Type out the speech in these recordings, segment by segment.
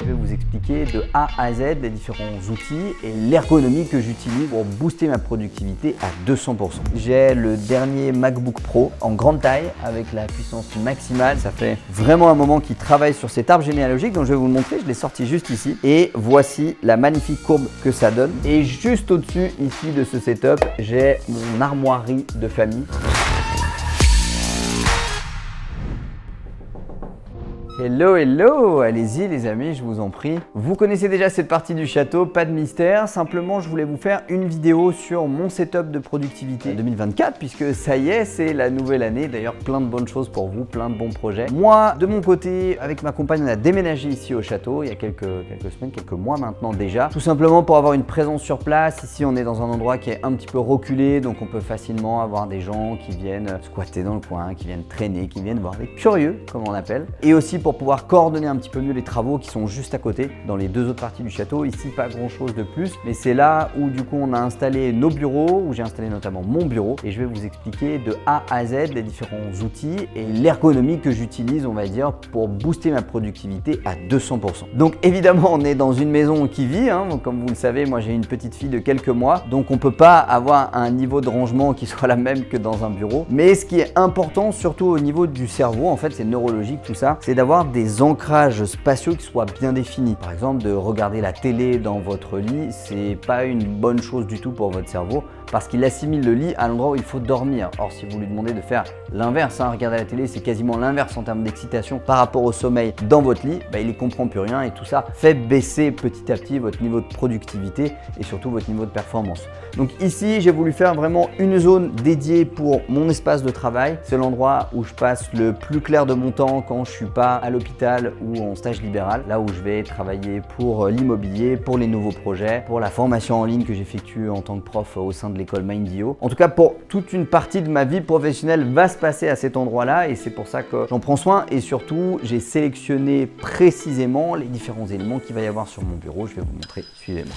Je vais vous expliquer de A à Z les différents outils et l'ergonomie que j'utilise pour booster ma productivité à 200%. J'ai le dernier MacBook Pro en grande taille avec la puissance maximale. Ça fait vraiment un moment qu'il travaille sur cet arbre généalogique, donc je vais vous le montrer. Je l'ai sorti juste ici et voici la magnifique courbe que ça donne. Et juste au-dessus ici de ce setup, j'ai mon armoirie de famille. Hello, hello! Allez-y les amis, je vous en prie. Vous connaissez déjà cette partie du château, pas de mystère. Simplement, je voulais vous faire une vidéo sur mon setup de productivité 2024 puisque ça y est, c'est la nouvelle année. D'ailleurs, plein de bonnes choses pour vous, plein de bons projets. Moi, de mon côté, avec ma compagne, on a déménagé ici au château il y a quelques semaines, quelques mois maintenant déjà. Tout simplement pour avoir une présence sur place. Ici, on est dans un endroit qui est un petit peu reculé, donc on peut facilement avoir des gens qui viennent squatter dans le coin, qui viennent traîner, qui viennent voir des curieux, comme on appelle. Et aussi pour pouvoir coordonner un petit peu mieux les travaux qui sont juste à côté dans les deux autres parties du château. Ici, pas grand chose de plus, mais c'est là où du coup on a installé nos bureaux, où j'ai installé notamment mon bureau et je vais vous expliquer de A à Z les différents outils et l'ergonomie que j'utilise, on va dire, pour booster ma productivité à 200%. Donc évidemment, on est dans une maison qui vit, donc, comme vous le savez, moi j'ai une petite fille de quelques mois, donc on peut pas avoir un niveau de rangement qui soit la même que dans un bureau. Mais ce qui est important, surtout au niveau du cerveau, en fait c'est neurologique tout ça, c'est d'avoir des ancrages spatiaux qui soient bien définis. Par exemple, de regarder la télé dans votre lit, c'est pas une bonne chose du tout pour votre cerveau parce qu'il assimile le lit à l'endroit où il faut dormir. Or, si vous lui demandez de faire l'inverse, regarder la télé, c'est quasiment l'inverse en termes d'excitation par rapport au sommeil dans votre lit, il ne comprend plus rien et tout ça fait baisser petit à petit votre niveau de productivité et surtout votre niveau de performance. Donc ici, j'ai voulu faire vraiment une zone dédiée pour mon espace de travail. C'est l'endroit où je passe le plus clair de mon temps quand je ne suis pas à l'hôpital ou en stage libéral, là où je vais travailler pour l'immobilier, pour les nouveaux projets, pour la formation en ligne que j'effectue en tant que prof au sein de l'école Mindio. En tout cas, pour toute une partie de ma vie professionnelle va se passer à cet endroit-là et c'est pour ça que j'en prends soin et surtout, j'ai sélectionné précisément les différents éléments qu'il va y avoir sur mon bureau. Je vais vous montrer, suivez-moi.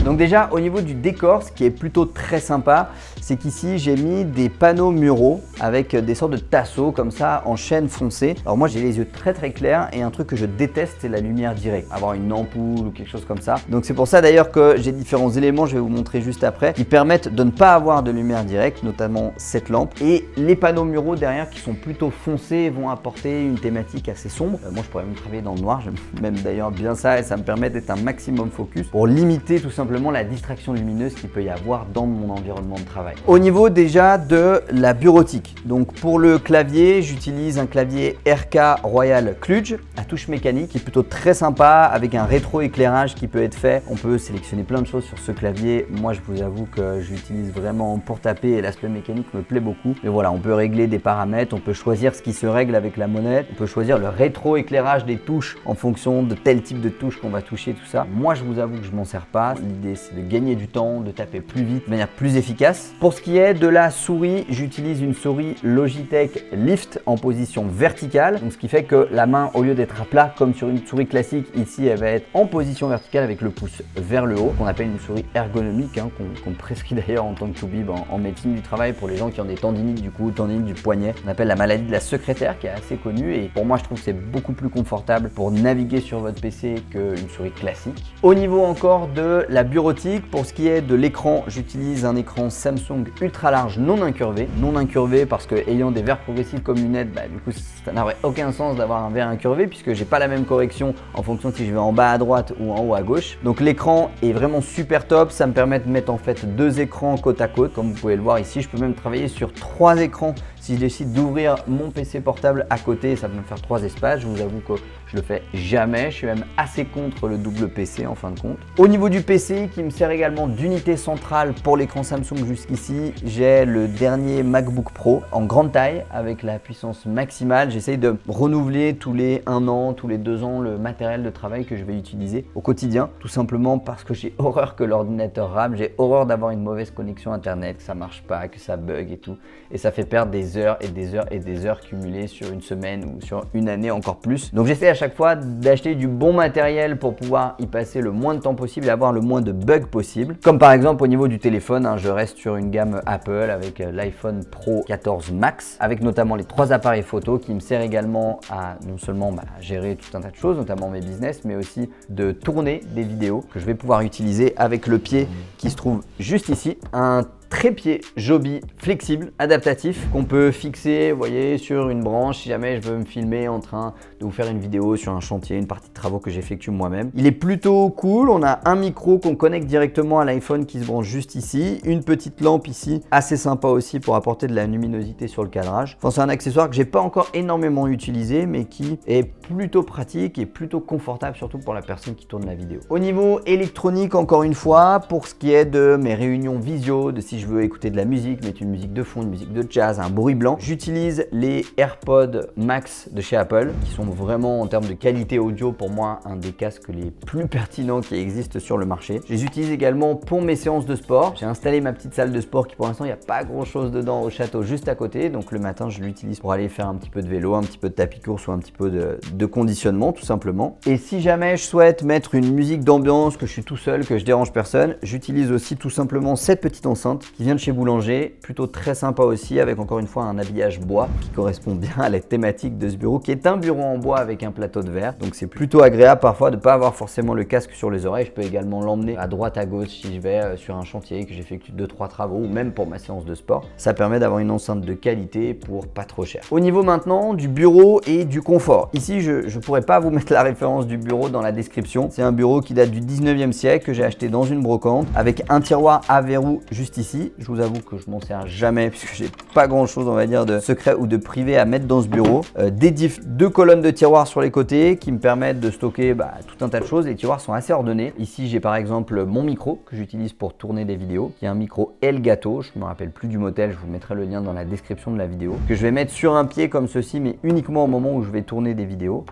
Donc déjà, au niveau du décor, ce qui est plutôt très sympa, c'est qu'ici, j'ai mis des panneaux muraux avec des sortes de tasseaux comme ça en chêne foncé. Alors moi, j'ai les yeux très clairs et un truc que je déteste, c'est la lumière directe. Avoir une ampoule ou quelque chose comme ça. Donc c'est pour ça d'ailleurs que j'ai différents éléments, je vais vous montrer juste après, qui permettent de ne pas avoir de lumière directe, notamment cette lampe. Et les panneaux muraux derrière qui sont plutôt foncés vont apporter une thématique assez sombre. Moi, je pourrais même travailler dans le noir, j'aime même d'ailleurs bien ça et ça me permet d'être un maximum focus pour limiter tout simplement la distraction lumineuse qu'il peut y avoir dans mon environnement de travail. Au niveau déjà de la bureautique, donc pour le clavier, j'utilise un clavier RK Royal Kluge à touche mécanique qui est plutôt très sympa avec un rétro-éclairage qui peut être fait. On peut sélectionner plein de choses sur ce clavier. Moi, je vous avoue que j'utilise vraiment pour taper et l'aspect mécanique me plaît beaucoup. Mais voilà, on peut régler des paramètres, on peut choisir ce qui se règle avec la monnaie, on peut choisir le rétro-éclairage des touches en fonction de tel type de touche qu'on va toucher, tout ça. Moi, je vous avoue que je m'en sers pas. L'idée, c'est de gagner du temps, de taper plus vite, de manière plus efficace. Pour ce qui est de la souris, j'utilise une souris Logitech Lift en position verticale. Donc ce qui fait que la main, au lieu d'être à plat comme sur une souris classique, ici elle va être en position verticale avec le pouce vers le haut, qu'on appelle une souris ergonomique, qu'on prescrit d'ailleurs en tant que toubib en médecine du travail pour les gens qui ont des tendinites du cou, tendinites du poignet. On appelle la maladie de la secrétaire qui est assez connue et pour moi je trouve que c'est beaucoup plus confortable pour naviguer sur votre PC qu'une souris classique. Au niveau encore de la bureautique, pour ce qui est de l'écran, j'utilise un écran Samsung ultra large non incurvé parce que ayant des verres progressifs comme lunettes, du coup ça n'aurait aucun sens d'avoir un verre incurvé puisque j'ai pas la même correction en fonction de si je vais en bas à droite ou en haut à gauche. Donc l'écran est vraiment super top, ça me permet de mettre en fait deux écrans côte à côte comme vous pouvez le voir ici. Je peux même travailler sur 3 écrans si je décide d'ouvrir mon PC portable à côté, ça peut me faire 3 espaces. Je vous avoue que je le fais jamais, je suis même assez contre le double PC en fin de compte. Au niveau du PC qui me sert également d'unité centrale pour l'écran Samsung jusqu'ici, j'ai le dernier MacBook Pro en grande taille avec la puissance maximale. J'essaye de renouveler tous les 1 an, tous les 2 ans le matériel de travail que je vais utiliser au quotidien, tout simplement parce que j'ai horreur que l'ordinateur rame, j'ai horreur d'avoir une mauvaise connexion internet, que ça marche pas, que ça bug et tout, et ça fait perdre des des heures et des heures et des heures cumulées sur une semaine ou sur une année encore plus. Donc j'essaie à chaque fois d'acheter du bon matériel pour pouvoir y passer le moins de temps possible et avoir le moins de bugs possible. Comme par exemple au niveau du téléphone, je reste sur une gamme Apple avec l'iPhone Pro 14 Max, avec notamment les 3 appareils photo qui me servent également à non seulement gérer tout un tas de choses, notamment mes business, mais aussi de tourner des vidéos que je vais pouvoir utiliser avec le pied qui se trouve juste ici, un trépied Joby flexible, adaptatif, qu'on peut fixer, vous voyez, sur une branche si jamais je veux me filmer en train de vous faire une vidéo sur un chantier, une partie de travaux que j'effectue moi-même. Il est plutôt cool, on a un micro qu'on connecte directement à l'iPhone qui se branche juste ici, une petite lampe ici, assez sympa aussi pour apporter de la luminosité sur le cadrage. Enfin, c'est un accessoire que j'ai pas encore énormément utilisé, mais qui est plutôt pratique et plutôt confortable, surtout pour la personne qui tourne la vidéo. Au niveau électronique, encore une fois, pour ce qui est de mes réunions visio, de si je veux écouter de la musique, mettre une musique de fond, une musique de jazz, un bruit blanc, j'utilise les AirPods Max de chez Apple, qui sont vraiment en termes de qualité audio pour moi un des casques les plus pertinents qui existent sur le marché. Je les utilise également pour mes séances de sport. J'ai installé ma petite salle de sport qui pour l'instant il n'y a pas grand chose dedans au château juste à côté, donc le matin je l'utilise pour aller faire un petit peu de vélo, un petit peu de tapis course ou un petit peu de conditionnement tout simplement. Et si jamais je souhaite mettre une musique d'ambiance, que je suis tout seul, que je dérange personne, j'utilise aussi tout simplement cette petite enceinte qui vient de chez Boulanger, plutôt très sympa aussi, avec encore une fois un habillage bois qui correspond bien à la thématique de ce bureau, qui est un bureau en bois avec un plateau de verre. Donc c'est plutôt agréable parfois de ne pas avoir forcément le casque sur les oreilles. Je peux également l'emmener à droite à gauche si je vais sur un chantier, que j'effectue 2-3 travaux ou même pour ma séance de sport. Ça permet d'avoir une enceinte de qualité pour pas trop cher. Au niveau maintenant du bureau et du confort, ici je ne pourrais pas vous mettre la référence du bureau dans la description. C'est un bureau qui date du 19e siècle que j'ai acheté dans une brocante avec un tiroir à verrou juste ici. Je vous avoue que je m'en sers jamais puisque j'ai pas grand chose, on va dire, de secret ou de privé à mettre dans ce bureau. Des diffs, 2 colonnes de tiroirs sur les côtés qui me permettent de stocker tout un tas de choses. Les tiroirs sont assez ordonnés. Ici j'ai par exemple mon micro que j'utilise pour tourner des vidéos, qui est un micro Elgato, je me rappelle plus du modèle, je vous mettrai le lien dans la description de la vidéo, que je vais mettre sur un pied comme ceci, mais uniquement au moment où je vais tourner des vidéos.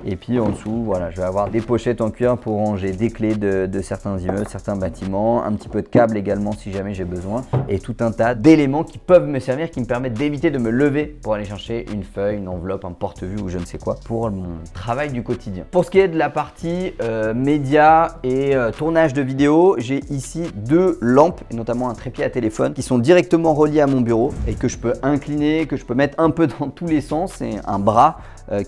Et puis en dessous, voilà, je vais avoir des pochettes en cuir pour ranger des clés de certains immeubles, certains bâtiments, un petit peu de câble également si jamais j'ai besoin, et tout un tas d'éléments qui peuvent me servir, qui me permettent d'éviter de me lever pour aller chercher une feuille, une enveloppe, un porte-vue ou je ne sais quoi pour mon travail du quotidien. Pour ce qui est de la partie médias et tournage de vidéos, j'ai ici 2 lampes et notamment un trépied à téléphone qui sont directement reliés à mon bureau et que je peux incliner, que je peux mettre un peu dans tous les sens. C'est un bras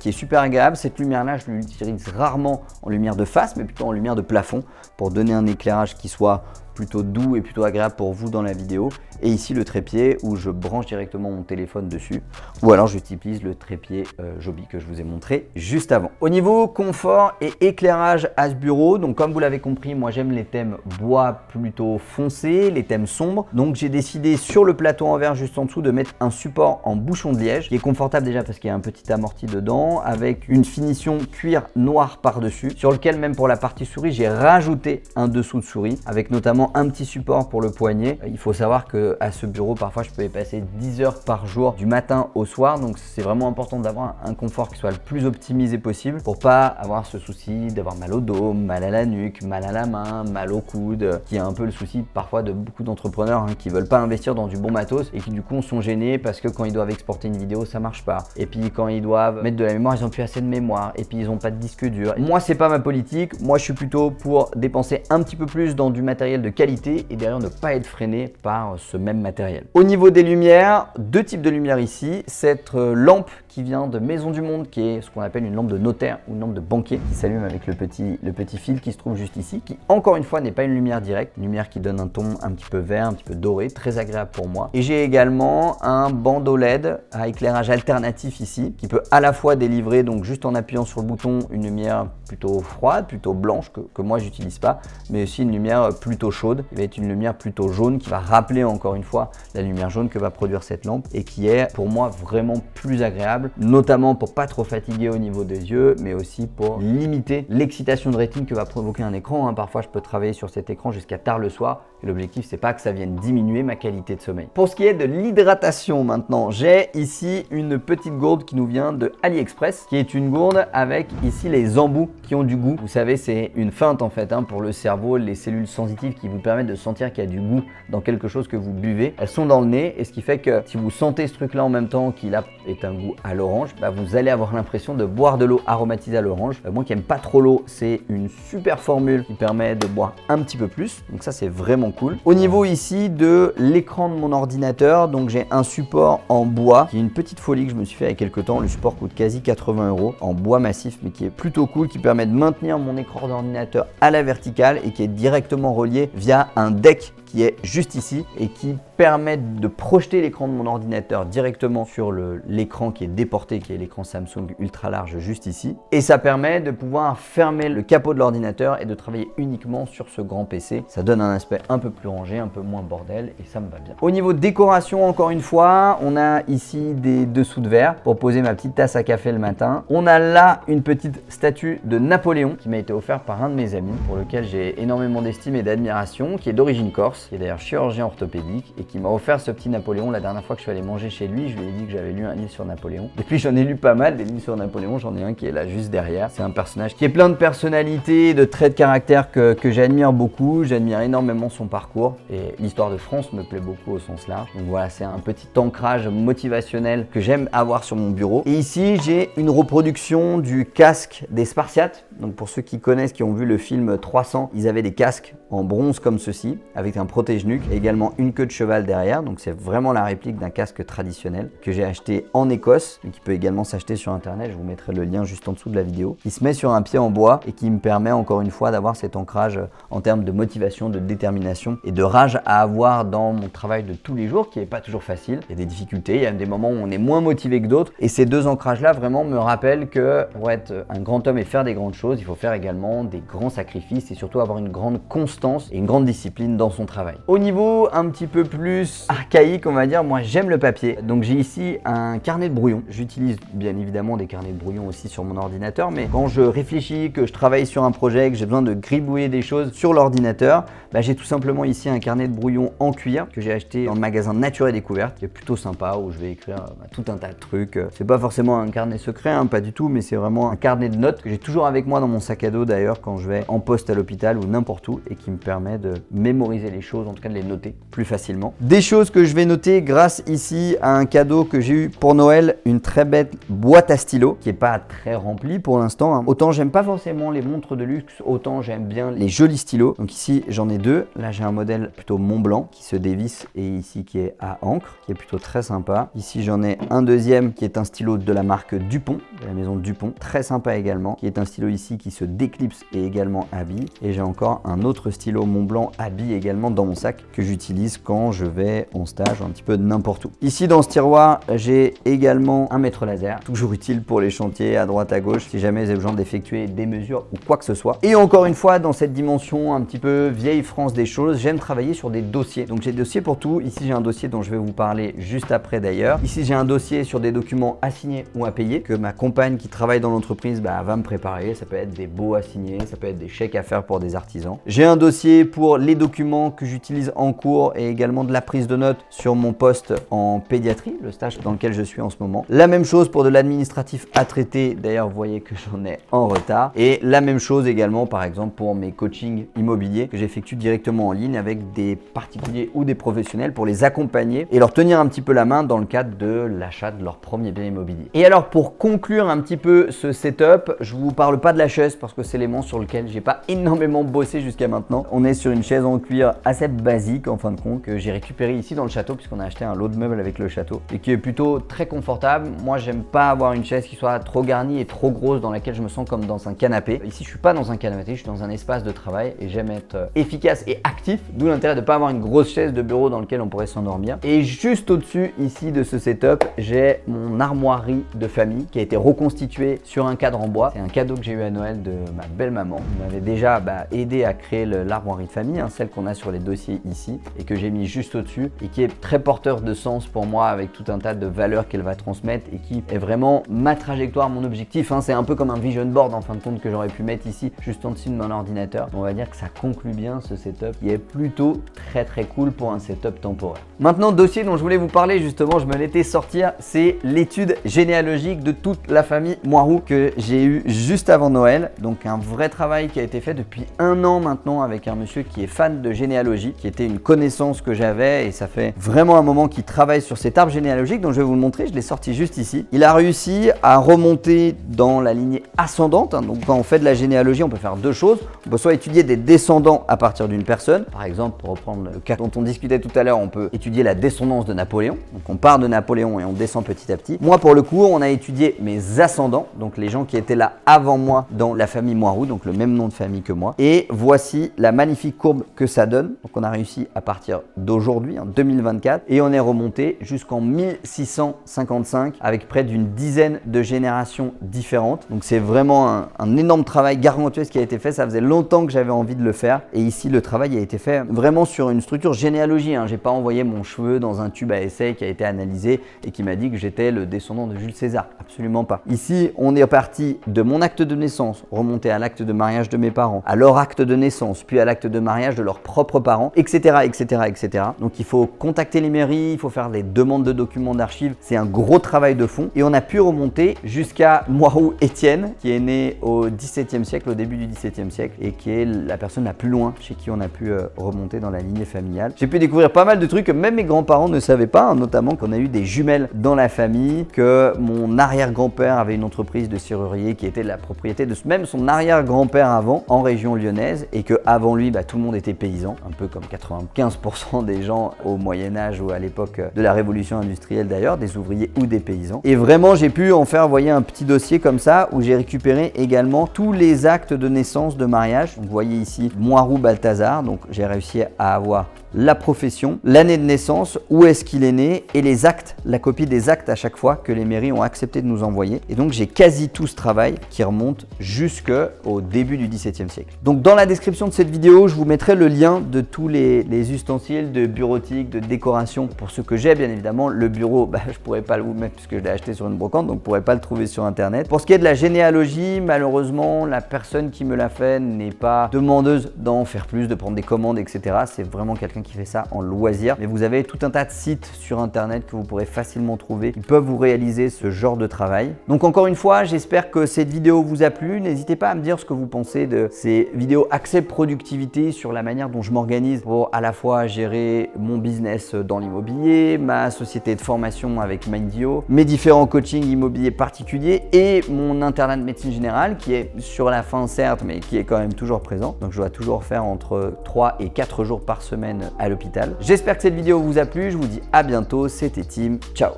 qui est super agréable. Cette lumière-là, je l'utilise rarement en lumière de face, mais plutôt en lumière de plafond pour donner un éclairage qui soit plutôt doux et plutôt agréable pour vous dans la vidéo. Et ici le trépied où je branche directement mon téléphone dessus, ou alors j'utilise le trépied Joby que je vous ai montré juste avant. Au niveau confort et éclairage à ce bureau, donc comme vous l'avez compris, moi j'aime les thèmes bois plutôt foncés, les thèmes sombres. Donc j'ai décidé sur le plateau en verre juste en dessous de mettre un support en bouchon de liège qui est confortable déjà parce qu'il y a un petit amorti dedans avec une finition cuir noir par-dessus, sur lequel même pour la partie souris j'ai rajouté un dessous de souris avec notamment un petit support pour le poignet. Il faut savoir que à ce bureau parfois je peux y passer 10 heures par jour du matin au soir, donc c'est vraiment important d'avoir un confort qui soit le plus optimisé possible pour pas avoir ce souci d'avoir mal au dos, mal à la nuque, mal à la main, mal au coude, qui est un peu le souci parfois de beaucoup d'entrepreneurs qui veulent pas investir dans du bon matos et qui du coup sont gênés parce que quand ils doivent exporter une vidéo ça marche pas, et puis quand ils doivent mettre de la mémoire ils ont plus assez de mémoire, et puis ils ont pas de disque dur. Moi c'est pas ma politique, moi je suis plutôt pour dépenser un petit peu plus dans du matériel de qualité et derrière ne pas être freiné par ce même matériel. Au niveau des lumières, 2 types de lumières ici. Cette lampe qui vient de Maison du Monde, qui est ce qu'on appelle une lampe de notaire ou une lampe de banquier, qui s'allume avec le petit fil qui se trouve juste ici, qui encore une fois n'est pas une lumière directe, une lumière qui donne un ton un petit peu vert, un petit peu doré, très agréable pour moi. Et j'ai également un bandeau LED à éclairage alternatif ici, qui peut à la fois délivrer, donc juste en appuyant sur le bouton, une lumière plutôt froide, plutôt blanche, que moi j'utilise pas, mais aussi une lumière plutôt chaude, qui va être une lumière plutôt jaune, qui va rappeler encore une fois la lumière jaune que va produire cette lampe et qui est pour moi vraiment plus agréable, notamment pour pas trop fatiguer au niveau des yeux, mais aussi pour limiter l'excitation de rétine que va provoquer un écran. Parfois je peux travailler sur cet écran jusqu'à tard le soir, Et l'objectif, c'est pas que ça vienne diminuer ma qualité de sommeil. Pour ce qui est de l'hydratation maintenant, j'ai ici une petite gourde qui nous vient de AliExpress, qui est une gourde avec ici les embouts qui ont du goût. Vous savez, c'est une feinte en fait pour le cerveau, les cellules sensitives qui vous permettent de sentir qu'il y a du goût dans quelque chose que vous buvez. Elles sont dans le nez et ce qui fait que si vous sentez ce truc là en même temps qu'il est un goût à l'orange, vous allez avoir l'impression de boire de l'eau aromatisée à l'orange. Moi qui aime pas trop l'eau, c'est une super formule qui permet de boire un petit peu plus. Donc ça c'est vraiment cool. Au niveau ici de l'écran de mon ordinateur, donc j'ai un support en bois qui est une petite folie que je me suis fait il y a quelques temps. Le support coûte quasi 80 € en bois massif mais qui est plutôt cool, qui permet de maintenir mon écran d'ordinateur à la verticale et qui est directement relié via un deck qui est juste ici et qui permet de projeter l'écran de mon ordinateur directement sur l'écran qui est déporté, qui est l'écran Samsung ultra large juste ici. Et ça permet de pouvoir fermer le capot de l'ordinateur et de travailler uniquement sur ce grand PC. Ça donne un aspect un peu plus rangé, un peu moins bordel et ça me va bien. Au niveau décoration, encore une fois, on a ici des dessous de verre pour poser ma petite tasse à café le matin. On a là une petite statue de Napoléon qui m'a été offerte par un de mes amis pour lequel j'ai énormément d'estime et d'admiration, qui est d'origine corse, qui est d'ailleurs chirurgien orthopédique et qui m'a offert ce petit Napoléon. La dernière fois que je suis allé manger chez lui, je lui ai dit que j'avais lu un livre sur Napoléon. Depuis, j'en ai lu pas mal des livres sur Napoléon. J'en ai un qui est là juste derrière. C'est un personnage qui est plein de personnalités, de traits de caractère que j'admire beaucoup. J'admire énormément son parcours et l'histoire de France me plaît beaucoup au sens large. Donc voilà, c'est un petit ancrage motivationnel que j'aime avoir sur mon bureau. Et ici, j'ai une reproduction du casque des Spartiates. Donc pour ceux qui connaissent, qui ont vu le film 300, ils avaient des casques en bronze comme ceci, avec un protège-nuque et également une queue de cheval derrière. Donc c'est vraiment la réplique d'un casque traditionnel que j'ai acheté en Écosse et qui peut également s'acheter sur internet. Je vous mettrai le lien juste en dessous de la vidéo. Il se met sur un pied en bois et qui me permet encore une fois d'avoir cet ancrage en termes de motivation, de détermination et de rage à avoir dans mon travail de tous les jours qui n'est pas toujours facile. Il y a des difficultés, il y a des moments où on est moins motivé que d'autres et ces deux ancrages là vraiment me rappellent que pour être un grand homme et faire des grandes choses, il faut faire également des grands sacrifices et surtout avoir une grande constance et une grande discipline dans son travail. Au niveau un petit peu plus archaïque, on va dire, moi j'aime le papier. Donc j'ai ici un carnet de brouillon. J'utilise bien évidemment des carnets de brouillon aussi sur mon ordinateur, mais quand je réfléchis, que je travaille sur un projet, que j'ai besoin de gribouiller des choses sur l'ordinateur, j'ai tout simplement ici un carnet de brouillon en cuir que j'ai acheté dans le magasin Nature et Découverte, qui est plutôt sympa, où je vais écrire tout un tas de trucs. C'est pas forcément un carnet secret, pas du tout, mais c'est vraiment un carnet de notes que j'ai toujours avec moi dans mon sac à dos d'ailleurs quand je vais en poste à l'hôpital ou n'importe où et qui me permet de mémoriser les choses, en tout cas de les noter plus facilement. Des choses que je vais noter grâce ici à un cadeau que j'ai eu pour Noël, une très belle boîte à stylos qui est pas très remplie pour l'instant. Autant j'aime pas forcément les montres de luxe, autant j'aime bien les jolis stylos. Donc ici j'en ai deux. Là j'ai un modèle plutôt Montblanc qui se dévisse et ici qui est à encre, qui est plutôt très sympa. Ici j'en ai un deuxième qui est un stylo de la marque Dupont, de la maison Dupont, très sympa également, qui est un stylo ici qui se déclipse et également à billes. Et j'ai encore un autre stylo Montblanc à billes également dans mon sac que j'utilise quand je vais en stage un petit peu n'importe où. Ici dans ce tiroir, j'ai également un mètre laser, toujours utile pour les chantiers à droite à gauche si jamais j'ai besoin d'effectuer des mesures ou quoi que ce soit. Et encore une fois, dans cette dimension un petit peu vieille France des choses, j'aime travailler sur des dossiers. Donc j'ai des dossiers pour tout. Ici j'ai un dossier dont je vais vous parler juste après d'ailleurs. Ici j'ai un dossier sur des documents à signer ou à payer que ma compagne qui travaille dans l'entreprise va me préparer. Ça peut être des baux à signer, ça peut être des chèques à faire pour des artisans. J'ai un dossier pour les documents que j'utilise en cours et également de la prise de notes sur mon poste en pédiatrie, le stage dans lequel je suis en ce moment. La même chose pour de l'administratif à traiter. D'ailleurs, vous voyez que j'en ai en retard. Et la même chose également, par exemple, pour mes coachings immobiliers que j'effectue directement en ligne avec des particuliers ou des professionnels pour les accompagner et leur tenir un petit peu la main dans le cadre de l'achat de leur premier bien immobilier. Et alors, pour conclure un petit peu ce setup, je vous parle pas de la chaise parce que c'est l'élément sur lequel j'ai pas énormément bossé jusqu'à maintenant. On est sur une chaise en cuir assez basique en fin de compte que j'ai récupéré ici dans le château puisqu'on a acheté un lot de meubles avec le château et qui est plutôt très confortable. Moi, j'aime pas avoir une chaise qui soit trop garnie et trop grosse dans laquelle je me sens comme dans un canapé. Ici, je suis pas dans un canapé, je suis dans un espace de travail et j'aime être efficace et actif, d'où l'intérêt de pas avoir une grosse chaise de bureau dans laquelle on pourrait s'endormir. Et juste au-dessus ici de ce setup, j'ai mon armoirie de famille qui a été reconstituée sur un cadre en bois. C'est un cadeau que j'ai eu à Noël de ma belle-maman. Elle m'avait déjà aidé à créer l'armoirie de famille, celle qu'on a sur les dossiers ici et que j'ai mis juste au-dessus et qui est très porteur de sens pour moi avec tout un tas de valeurs qu'elle va transmettre et qui est vraiment ma trajectoire, mon objectif. C'est un peu comme un vision board en fin de compte que j'aurais pu mettre ici juste en dessus de mon ordinateur. On va dire que ça conclut bien ce setup qui est plutôt très cool pour un setup temporaire. Maintenant, dossier dont je voulais vous parler justement, je me l'étais sortir, c'est l'étude généalogique de toute la famille Moirou que j'ai eu juste avant Noël. Donc un vrai travail qui a été fait depuis 1 an maintenant avec un monsieur qui est fan de généalogie, qui était une connaissance que j'avais et ça fait vraiment un moment qu'il travaille sur cet arbre généalogique. Donc je vais vous le montrer, je l'ai sorti juste ici. Il a réussi à remonter dans la lignée ascendante. Donc quand on fait de la généalogie, on peut faire 2 choses. On peut soit étudier des descendants à partir d'une personne. Par exemple, pour reprendre le cas dont on discutait tout à l'heure, on peut étudier la descendance de Napoléon. Donc on part de Napoléon et on descend petit à petit. Moi, pour le coup, on a étudié mes ascendants, donc les gens qui étaient là avant moi dans la famille Moirou, donc le même nom de famille que moi. Et voici la magnifique courbe que ça donne. Donc on a réussi à partir d'aujourd'hui, en 2024, et on est remonté jusqu'en 1655 avec près d'une dizaine de générations différentes. Donc c'est vraiment un énorme travail gargantuesque qui a été fait. Ça faisait longtemps que j'avais envie de le faire. Et ici, le travail a été fait vraiment sur une structure généalogie. J'ai pas envoyé mon cheveu dans un tube à essai qui a été analysé et qui m'a dit que j'étais le descendant de Jules César. Absolument pas. Ici, on est parti de mon acte de naissance, remonté à l'acte de mariage de mes parents, à leur acte de naissance, puis à l'acte de mariage de leurs propres parents, etc., etc. Donc il faut contacter les mairies, il faut faire des demandes de documents d'archives. C'est un gros travail de fond. Et on a pu remonter jusqu'à Moirou Étienne, qui est né au XVIIe siècle, au début du XVIIe siècle, et qui est la personne la plus loin chez qui on a pu remonter dans la lignée familiale. J'ai pu découvrir pas mal de trucs que même mes grands-parents ne savaient pas, notamment qu'on a eu des jumelles dans la famille, que mon arrière-grand-père avait une entreprise de serrurier qui était la propriété de même son arrière-grand-père avant, en région lyonnaise, et que avant lui, tout le monde était paysan, un peu comme 95% des gens au Moyen-Âge ou à l'époque de la Révolution industrielle d'ailleurs, des ouvriers ou des paysans. Et vraiment, j'ai pu en faire, un petit dossier comme ça où j'ai récupéré également tous les actes de naissance, de mariage. Donc, vous voyez ici Moirou Balthazar, donc j'ai réussi à avoir la profession, l'année de naissance, où est-ce qu'il est né et les actes, la copie des actes à chaque fois que les mairies ont accepté de nous envoyer. Et donc j'ai quasi tout ce travail qui remonte jusqu'au début du XVIIe siècle. Donc dans la description de cette vidéo, je vous mettrai le lien de tous les ustensiles de bureautique, de décoration. Pour ceux que j'ai, bien évidemment, le bureau, je pourrais pas le vous mettre puisque je l'ai acheté sur une brocante, donc je pourrais pas le trouver sur internet. Pour ce qui est de la généalogie, malheureusement, la personne qui me l'a fait n'est pas demandeuse d'en faire plus, de prendre des commandes, etc. C'est vraiment quelqu'un qui fait ça en loisir. Mais vous avez tout un tas de sites sur internet que vous pourrez facilement trouver qui peuvent vous réaliser ce genre de travail. Donc encore une fois, j'espère que cette vidéo vous a plu. N'hésitez pas à me dire ce que vous pensez de ces vidéos axées productivité, sur la manière dont je m'organise pour à la fois gérer mon business dans l'immobilier, ma société de formation avec Mindio, mes différents coachings immobiliers particuliers et mon internat de médecine générale qui est sur la fin certes, mais qui est quand même toujours présent. Donc je dois toujours faire entre 3 et 4 jours par semaine à l'hôpital. J'espère que cette vidéo vous a plu, je vous dis à bientôt, c'était Tim, ciao.